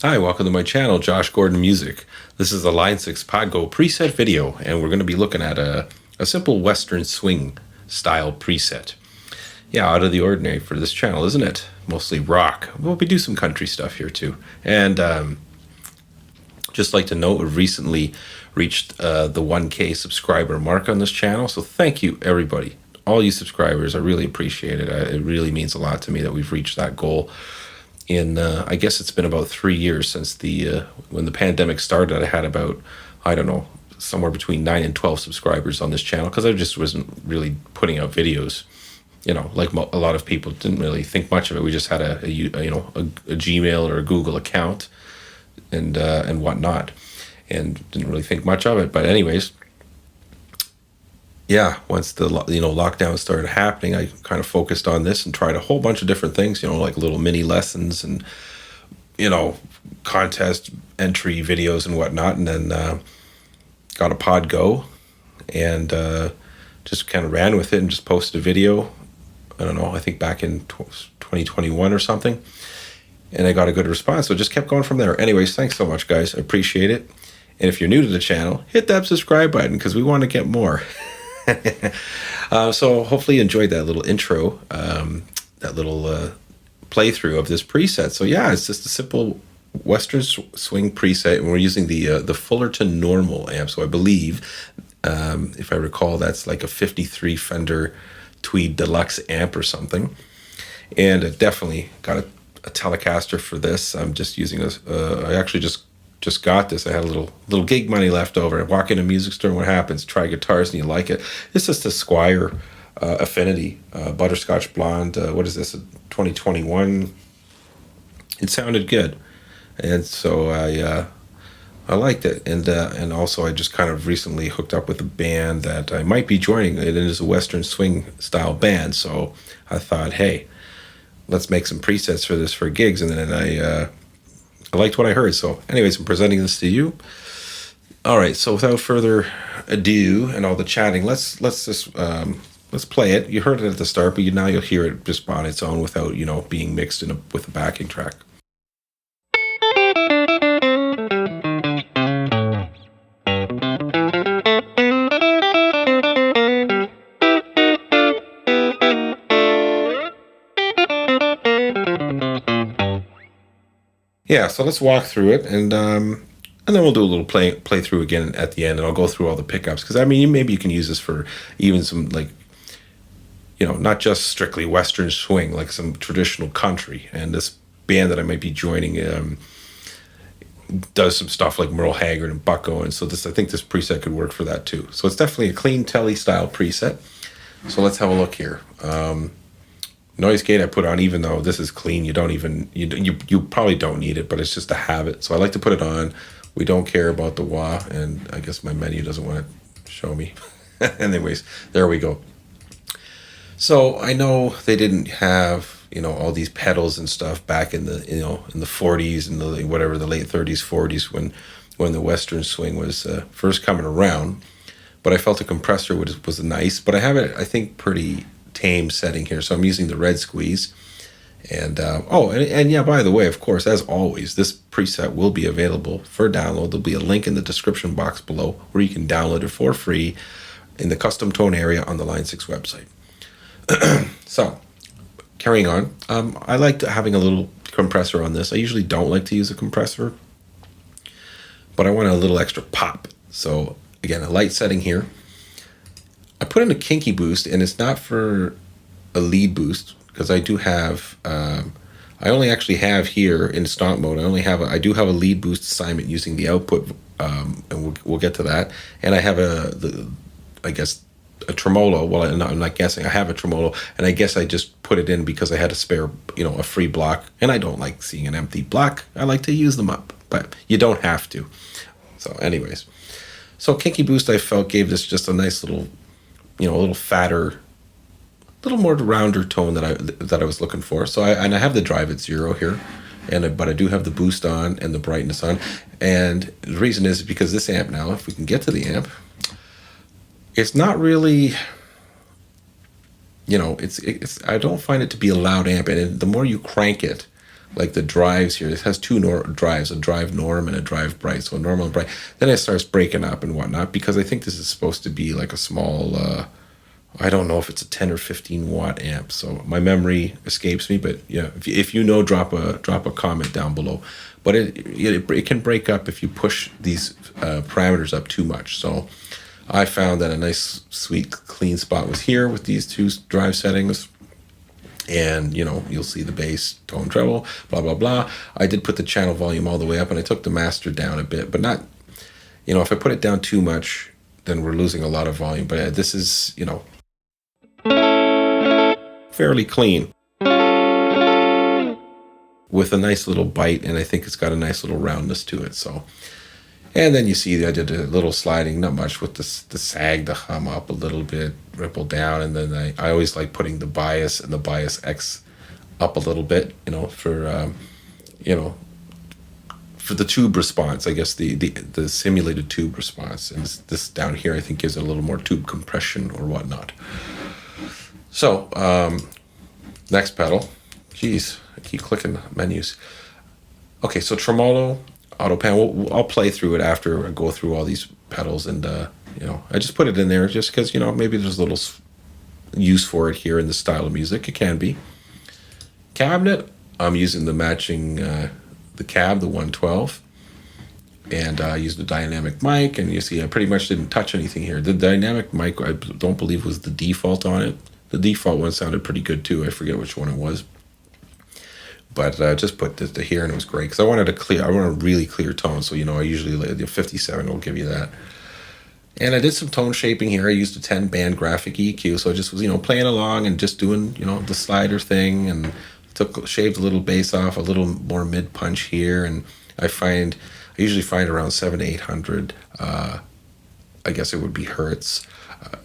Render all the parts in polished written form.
Hi, welcome to my channel, Josh Gordon Music. This is the Line 6 Pod Go preset video, and we're going to be looking at a simple Western swing style preset. Yeah, out of the ordinary for this channel, isn't it? Mostly rock. Well, we do some country stuff here too. And just like to note, we've recently reached the 1K subscriber mark on this channel, so thank you everybody. All you subscribers, I really appreciate it. It really means a lot to me that we've reached that goal. In I guess it's been about 3 years since when the pandemic started. I had about, I don't know, somewhere between 9 and 12 subscribers on this channel because I just wasn't really putting out videos. You know, like a lot of people didn't really think much of it. We just had a Gmail or a Google account and whatnot, and didn't really think much of it. But anyways, yeah, once the lockdown started happening, I kind of focused on this and tried a whole bunch of different things, like little mini lessons and contest entry videos and whatnot, and then got a Pod Go and just kind of ran with it and just posted a video. I don't know, I think back in 2021 or something, and I got a good response, so just kept going from there. Anyways, thanks so much, guys. I appreciate it. And if you're new to the channel, hit that subscribe button because we want to get more. So hopefully you enjoyed that little intro, that little playthrough of this preset. So yeah, it's just a simple Western swing preset, and we're using the Fullerton Normal amp. So I believe, if I recall, that's like a 53 Fender Tweed Deluxe amp or something. And it definitely got a Telecaster for this. I'm just using this. I actually just got this. I had a little gig money left over. I walk in a music store, and what happens? Try guitars and you like it. It's just a Squire Affinity Butterscotch Blonde. What is this? A 2021. It sounded good, and so I liked it. And also I just kind of recently hooked up with a band that I might be joining. It is a Western swing style band. So I thought, hey, let's make some presets for this for gigs. And then I liked what I heard. So anyways, I'm presenting this to you. All right, so without further ado and all the chatting, let's play it. You heard it at the start, but now you'll hear it just on its own without, being mixed with a backing track. Yeah, so let's walk through it, and then we'll do a little playthrough again at the end, and I'll go through all the pickups, because maybe you can use this for even some, like, not just strictly Western swing, like some traditional country. And this band that I might be joining does some stuff like Merle Haggard and Bucko, and so I think this preset could work for that too. So it's definitely a clean telly style preset. So let's have a look here. Noise gate I put on, even though this is clean, you probably don't need it, but it's just a habit. So I like to put it on. We don't care about the wah, and I guess my menu doesn't want to show me. Anyways, there we go. So I know they didn't have, all these pedals and stuff back in the, in the 40s and the late 30s, 40s when the Western swing was first coming around. But I felt a compressor was nice, but I have it, I think, pretty tame setting here. So I'm using the red squeeze. And yeah, by the way, of course, as always, this preset will be available for download. There'll be a link in the description box below where you can download it for free in the custom tone area on the Line 6 website. So carrying on, I like having a little compressor on this. I usually don't like to use a compressor, but I want a little extra pop. So again, a light setting here. I put in a kinky boost, and it's not for a lead boost, because I do have, I only actually have here in stomp mode, I do have a lead boost assignment using the output, and we'll get to that. And I have the I guess, a tremolo. Well, I'm not guessing. I have a tremolo, and I guess I just put it in because I had a spare, a free block, and I don't like seeing an empty block. I like to use them up, but you don't have to. So, anyways, so Kinky Boost, I felt, gave this just a nice little, a little fatter, little more rounder tone that I was looking for. So I have the drive at 0 here, but I do have the boost on and the brightness on, and the reason is because this amp now, if we can get to the amp, it's not really, it's I don't find it to be a loud amp, and the more you crank it, like the drives here, it has two drives, a drive norm and a drive bright, so a normal and bright. Then it starts breaking up and whatnot, because I think this is supposed to be like a small, I don't know if it's a 10 or 15 watt amp, so my memory escapes me. But yeah, if you know, drop a comment down below. But it can break up if you push these parameters up too much. So I found that a nice, sweet, clean spot was here with these two drive settings. And, you'll see the bass, tone, treble, blah, blah, blah. I did put the channel volume all the way up, and I took the master down a bit, but not, if I put it down too much, then we're losing a lot of volume. But this is, fairly clean with a nice little bite, and I think it's got a nice little roundness to it. So, and then you see I did a little sliding, not much, with the sag, the hum up a little bit, ripple down, and then I always like putting the bias and the bias X up a little bit, for the tube response, I guess the simulated tube response, and this down here I think gives it a little more tube compression or whatnot. So next pedal, geez, I keep clicking menus. Okay, so tremolo, auto pan. I'll play through it after I go through all these pedals, and I just put it in there just because maybe there's a little use for it here in the style of music. It can be. Cabinet, I'm using the matching the cab, the 112, and I used the dynamic mic, and you see I pretty much didn't touch anything here. The dynamic mic, I don't believe, was the default on it. The default one sounded pretty good too. I forget which one it was. But I just put this to here, and it was great because I wanted a really clear tone. So, I usually, the 57 will give you that. And I did some tone shaping here. I used a 10 band graphic EQ. So I just was, playing along and just doing, the slider thing, and shaved a little bass off, a little more mid punch here. And I usually find around 700 to 800, I guess it would be hertz.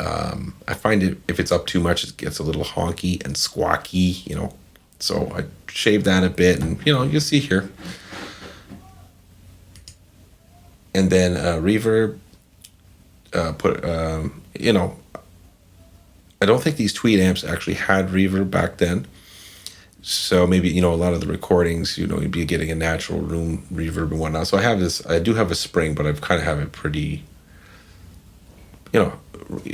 I find it, if it's up too much, it gets a little honky and squawky, so I shaved that a bit, and you'll see here. And then reverb, I don't think these Tweed amps actually had reverb back then, so maybe a lot of the recordings, you'd be getting a natural room reverb and whatnot. So I do have a spring, but I've kind of have it pretty,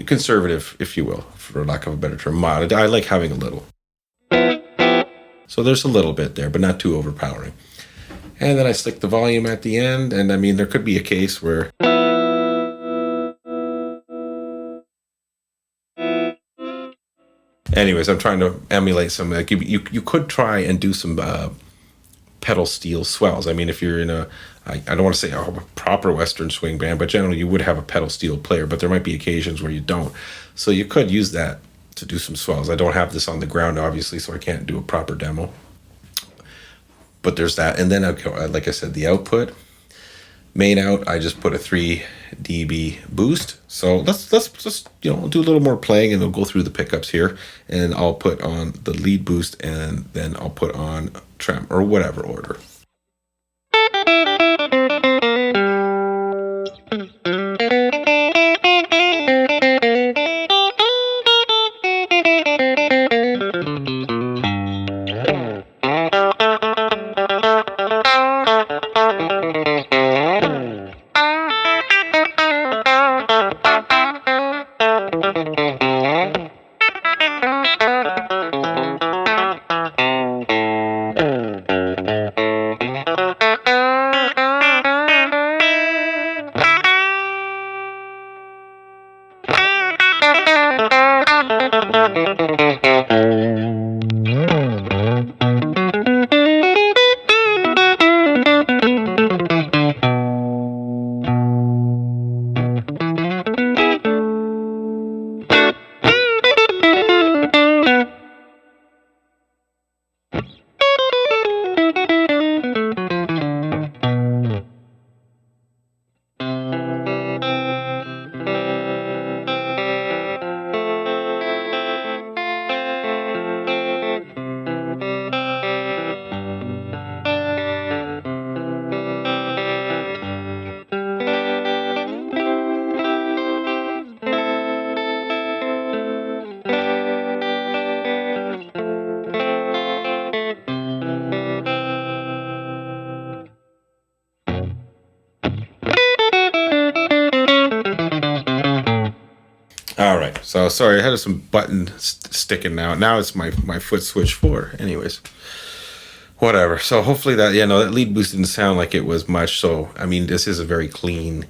conservative, if you will, for lack of a better term. Mild. I like having a little. So there's a little bit there, but not too overpowering. And then I stick the volume at the end, and there could be a case where anyways, I'm trying to emulate some, like, you could try and do some pedal steel swells. If you're in I don't want to say a proper Western swing band, but generally you would have a pedal steel player, but there might be occasions where you don't. So you could use that to do some swells. I don't have this on the ground, obviously, so I can't do a proper demo. But there's that. And then, like I said, the output, main out, I just put a 3 dB boost. So let's just, do a little more playing, and we'll go through the pickups here. And I'll put on the lead boost, and then I'll put on trem, or whatever order. All right. So sorry, I had some button sticking now. Now it's my foot switch 4. Anyways, whatever. So hopefully that, yeah, no, that lead boost didn't sound like it was much. So I mean, this is a very clean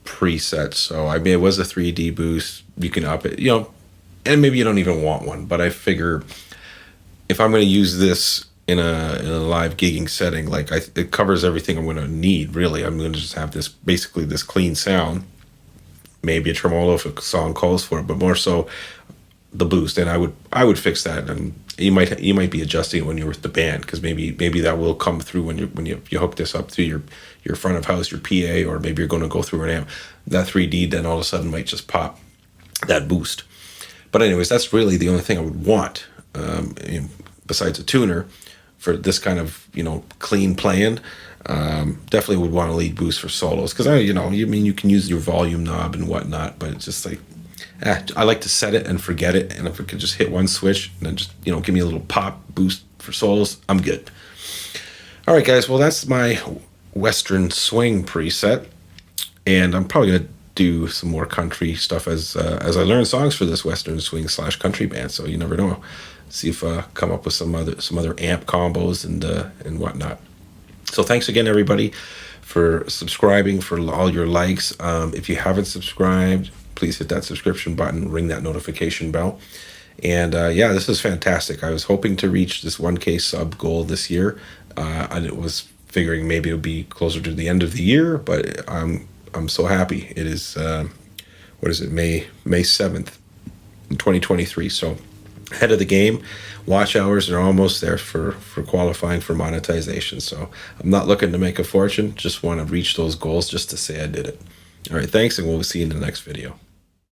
preset. So I mean, it was a 3D boost. You can up it, and maybe you don't even want one. But I figure if I'm going to use this in a live gigging setting, like it covers everything I'm going to need. Really, I'm going to just have this clean sound. Maybe a tremolo if a song calls for it, but more so the boost. And I would fix that. And you might be adjusting it when you're with the band, because maybe that will come through when you hook this up to your front of house, your PA, or maybe you're going to go through an amp. That 3D then all of a sudden might just pop that boost. But anyways, that's really the only thing I would want, besides a tuner for this kind of clean playing. Definitely would want a lead boost for solos, because you can use your volume knob and whatnot, but it's just like I like to set it and forget it, and if I could just hit one switch and then just give me a little pop boost for solos, I'm good. All right, guys, well, that's my Western swing preset, and I'm probably gonna do some more country stuff as I learn songs for this Western swing / country band. So you never know, see if come up with some other amp combos and whatnot. So thanks again, everybody, for subscribing, for all your likes. If you haven't subscribed, please hit that subscription button, ring that notification bell. And yeah, this is fantastic. I was hoping to reach this 1K sub goal this year. And it was figuring maybe it would be closer to the end of the year, but I'm so happy. It is, what is it, May 7th, in 2023. So ahead of the game. Watch hours are almost there for qualifying for monetization. So I'm not looking to make a fortune, just want to reach those goals just to say I did it. All right, thanks, and we'll see you in the next video.